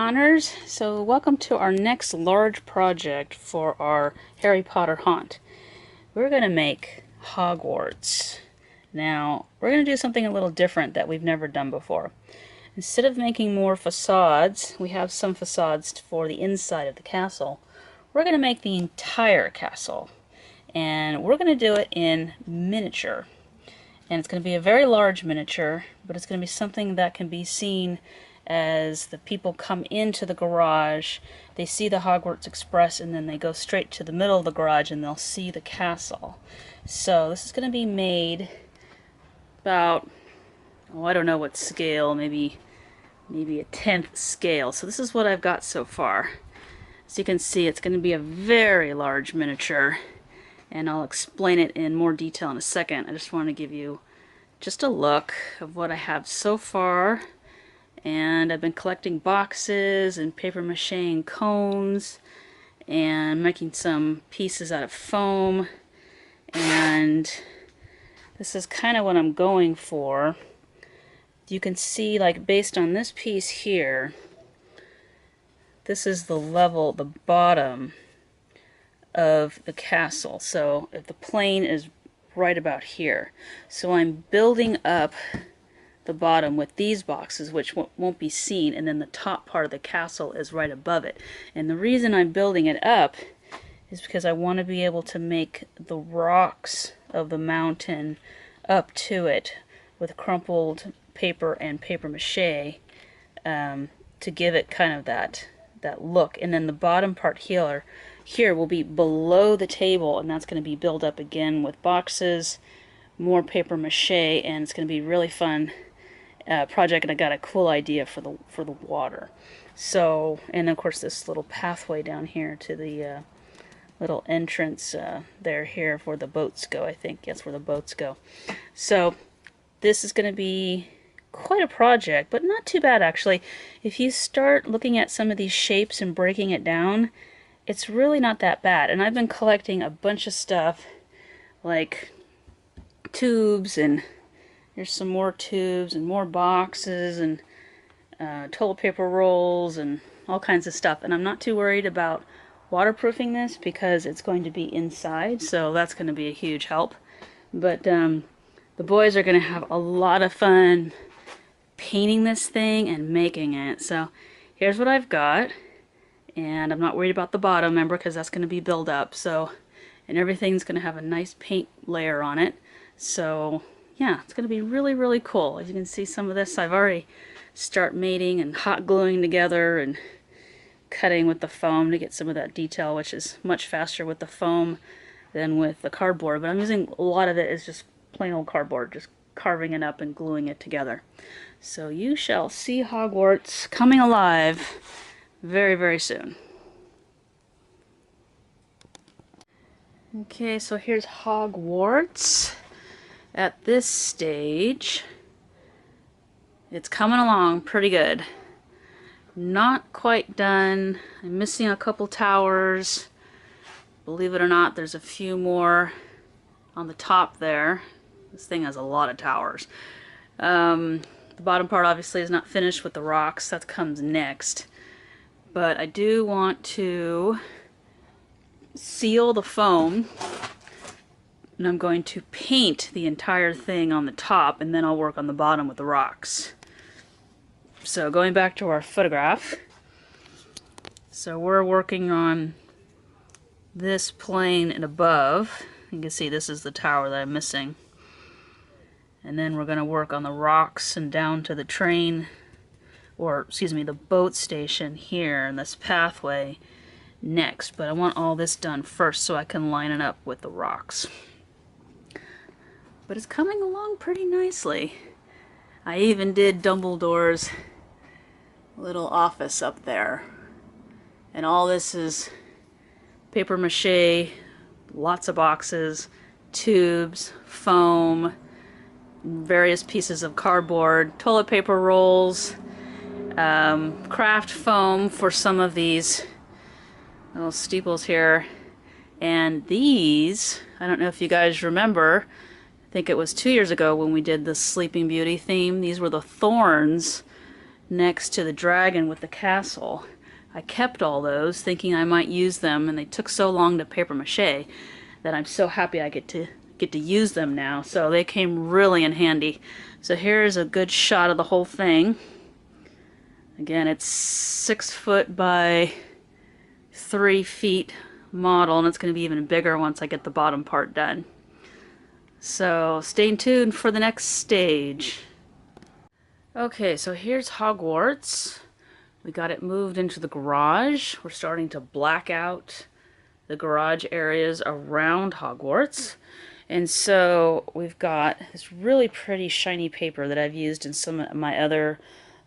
Connors. So welcome to our next large project for our Harry Potter haunt. We're going to make Hogwarts. Now, we're going to do something a little different that we've never done before. Instead of making more facades, we have some facades for the inside of the castle. We're going to make the entire castle. And we're going to do it in miniature. And it's going to be a very large miniature, but it's going to be something that can be seen as the people come into the garage. They see the Hogwarts Express and then they go straight to the middle of the garage and they'll see the castle. So this is going to be made about, oh, I don't know what scale, maybe a 10th scale. So this is what I've got so far. As you can see, it's going to be a very large miniature, and I'll explain it in more detail in a second. I just want to give you just a look of what I have so far. And I've been collecting boxes and paper mache and cones and making some pieces out of foam, and this is kind of what I'm going for. You can see, like, based on this piece here, this is the level, the bottom of the castle. So if the plane is right about here, so I'm building up the bottom with these boxes, which won't be seen, and then the top part of the castle is right above it. And the reason I'm building it up is because I want to be able to make the rocks of the mountain up to it with crumpled paper and paper mache to give it kind of that look. And then the bottom part here will be below the table, and that's going to be built up again with boxes, more paper mache, and it's going to be really fun project. And I got a cool idea for the water. So, and of course this little pathway down here to the little entrance there here where the boats go. I think that's where the boats go. So this is going to be quite a project, but not too bad actually. If you start looking at some of these shapes and breaking it down, it's really not that bad. And I've been collecting a bunch of stuff like tubes, and there's some more tubes and more boxes and toilet paper rolls and all kinds of stuff. And I'm not too worried about waterproofing this because it's going to be inside, so that's going to be a huge help. But the boys are going to have a lot of fun painting this thing and making it. So here's what I've got, and I'm not worried about the bottom, remember, because that's going to be built up. So, and everything's going to have a nice paint layer on it. So yeah, it's going to be really, really cool. As you can see, some of this I've already start mating and hot gluing together and cutting with the foam to get some of that detail, which is much faster with the foam than with the cardboard. But I'm using a lot of it as just plain old cardboard, just carving it up and gluing it together. So you shall see Hogwarts coming alive very, very soon. Okay, so here's Hogwarts. At this stage, it's coming along pretty good. Not quite done. I'm missing a couple towers. Believe it or not, there's a few more on the top there. This thing has a lot of towers. The bottom part obviously is not finished with the rocks. That comes next. But I do want to seal the foam, and I'm going to paint the entire thing on the top, and then I'll work on the bottom with the rocks. So going back to our photograph, so we're working on this plane and above. You can see this is the tower that I'm missing. And then we're going to work on the rocks and down to the train, or excuse me, the boat station here, and this pathway next. But I want all this done first so I can line it up with the rocks. But it's coming along pretty nicely. I even did Dumbledore's little office up there. And all this is paper mache, lots of boxes, tubes, foam, various pieces of cardboard, toilet paper rolls, craft foam for some of these little steeples here. And these, I don't know if you guys remember, I think it was 2 years ago when we did the Sleeping Beauty theme. These were the thorns next to the dragon with the castle. I kept all those thinking I might use them, and they took so long to paper mache that I'm so happy I get to use them now. So they came really in handy. So here's a good shot of the whole thing. Again, it's 6 foot by 3 feet model, and it's going to be even bigger once I get the bottom part done. So stay tuned for the next stage. Okay, so here's Hogwarts. We got it moved into the garage. We're starting to black out the garage areas around Hogwarts. And so we've got this really pretty shiny paper that I've used in some of my other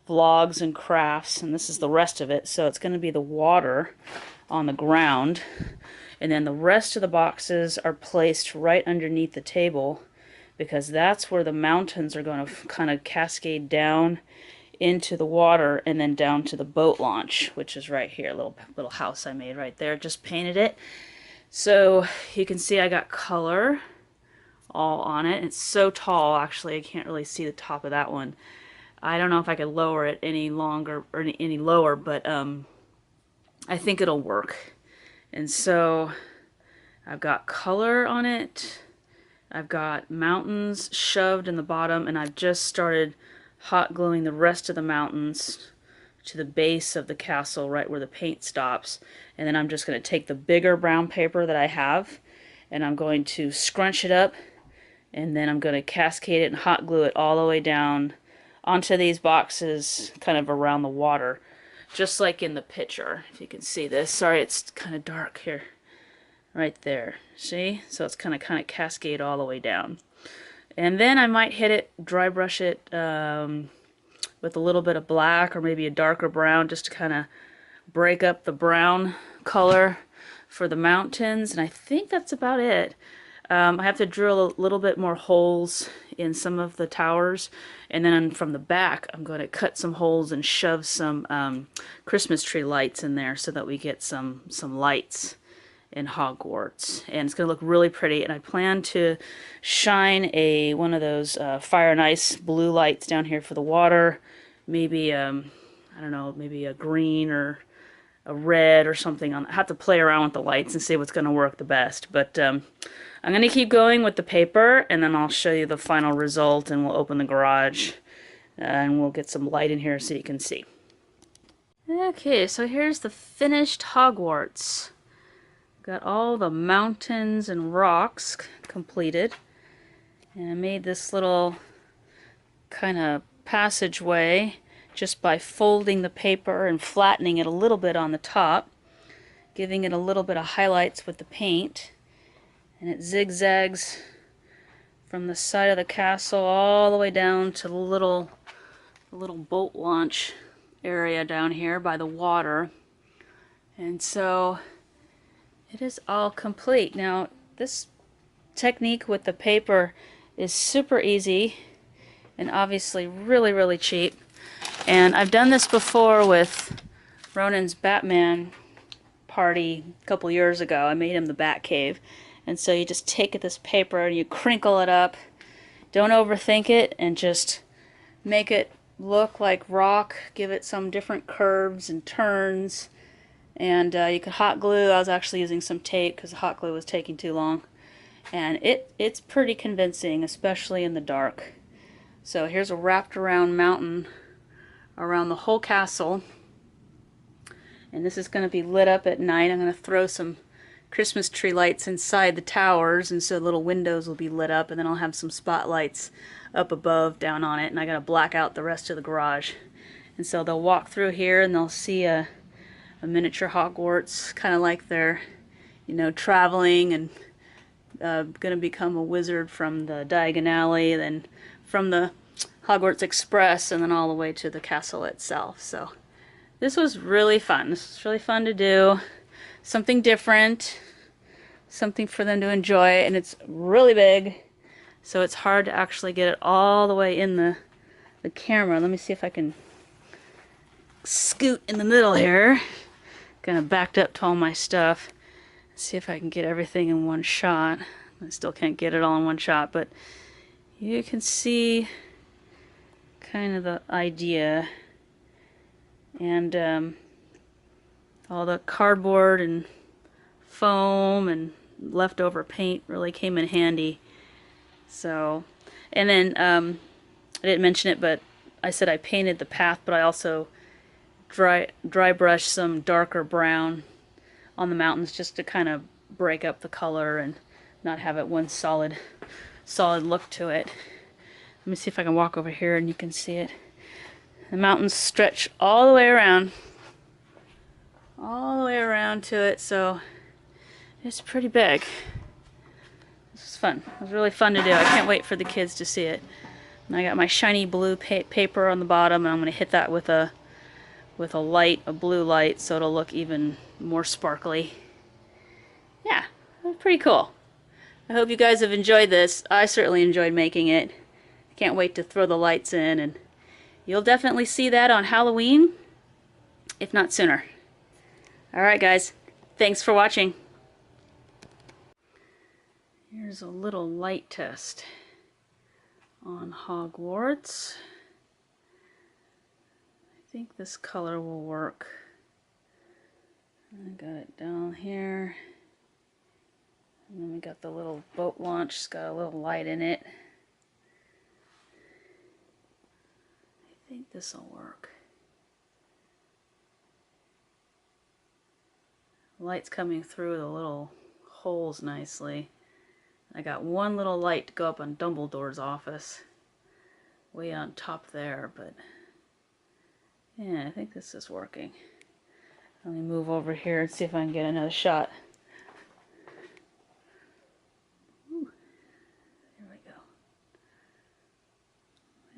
vlogs and crafts, and this is the rest of it. So it's going to be the water on the ground, and then the rest of the boxes are placed right underneath the table, because that's where the mountains are going to kind of cascade down into the water and then down to the boat launch, which is right here. Little house I made right there. Just painted it. So you can see I got color all on it. It's so tall, actually, I can't really see the top of that one. I don't know if I could lower it any longer or any lower, but I think it'll work. And so I've got color on it. I've got mountains shoved in the bottom, and I've just started hot gluing the rest of the mountains to the base of the castle, right where the paint stops. And then I'm just going to take the bigger brown paper that I have, and I'm going to scrunch it up, and then I'm going to cascade it and hot glue it all the way down onto these boxes kind of around the water, just like in the picture, if you can see this. Sorry, it's kind of dark here. Right there, see? So it's kind of cascade all the way down. And then I might hit it, dry brush it with a little bit of black or maybe a darker brown, just to kind of break up the brown color for the mountains. And I think that's about it. I have to drill a little bit more holes in some of the towers, and then from the back I'm going to cut some holes and shove some Christmas tree lights in there so that we get some lights in Hogwarts, and it's going to look really pretty. And I plan to shine one of those fire and ice blue lights down here for the water, maybe I don't know, maybe a green or a red or something. I have to play around with the lights and see what's going to work the best, but I'm going to keep going with the paper, and then I'll show you the final result, and we'll open the garage and we'll get some light in here so you can see. Okay, so here's the finished Hogwarts. Got all the mountains and rocks completed, and I made this little kind of passageway just by folding the paper and flattening it a little bit on the top, giving it a little bit of highlights with the paint. And it zigzags from the side of the castle all the way down to the little boat launch area down here by the water. And so it is all complete. Now, this technique with the paper is super easy and obviously really, really cheap. And I've done this before with Ronan's Batman party a couple years ago. I made him the Batcave. And so you just take this paper and you crinkle it up. Don't overthink it, and just make it look like rock. Give it some different curves and turns. And you could hot glue. I was actually using some tape because the hot glue was taking too long. And it's pretty convincing, especially in the dark. So here's a wrapped around mountain around the whole castle. And this is going to be lit up at night. I'm going to throw some Christmas tree lights inside the towers, and so little windows will be lit up, and then I'll have some spotlights up above down on it, and I gotta black out the rest of the garage. And so they'll walk through here and they'll see a miniature Hogwarts, kind of like they're, you know, traveling and gonna become a wizard from the Diagon Alley, then from the Hogwarts Express, and then all the way to the castle itself. So this was really fun. This was really fun to do. Something different, something for them to enjoy, and it's really big, so it's hard to actually get it all the way in the camera. Let me see if I can scoot in the middle here. Kind of backed up to all my stuff. See if I can get everything in one shot. I still can't get it all in one shot, but you can see kind of the idea And all the cardboard and foam and leftover paint really came in handy. So, and then I didn't mention it, but I said I painted the path, but I also dry brushed some darker brown on the mountains just to kind of break up the color and not have it one solid look to it. Let me see if I can walk over here and you can see it. The mountains stretch all the way around to it, so it's pretty big. This was fun. It was really fun to do. I can't wait for the kids to see it. And I got my shiny blue paper on the bottom, and I'm going to hit that with a light, a blue light, so it'll look even more sparkly. Yeah, pretty cool. I hope you guys have enjoyed this. I certainly enjoyed making it. I can't wait to throw the lights in, and you'll definitely see that on Halloween, if not sooner. Alright guys, thanks for watching. Here's a little light test on Hogwarts. I think this color will work. I got it down here. And then we got the little boat launch. It's got a little light in it. I think this will work. Light's coming through the little holes nicely. I got one little light to go up on Dumbledore's office. Way on top there, but yeah, I think this is working. Let me move over here and see if I can get another shot. Ooh, there we go.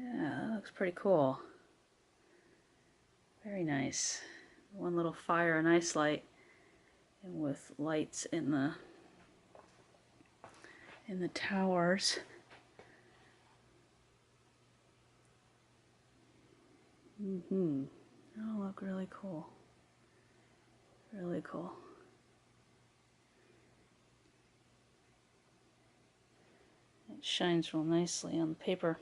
Yeah, that looks pretty cool. Very nice. One little fire and ice light, and with lights in the towers. That'll look really cool. Really cool. It shines real nicely on the paper.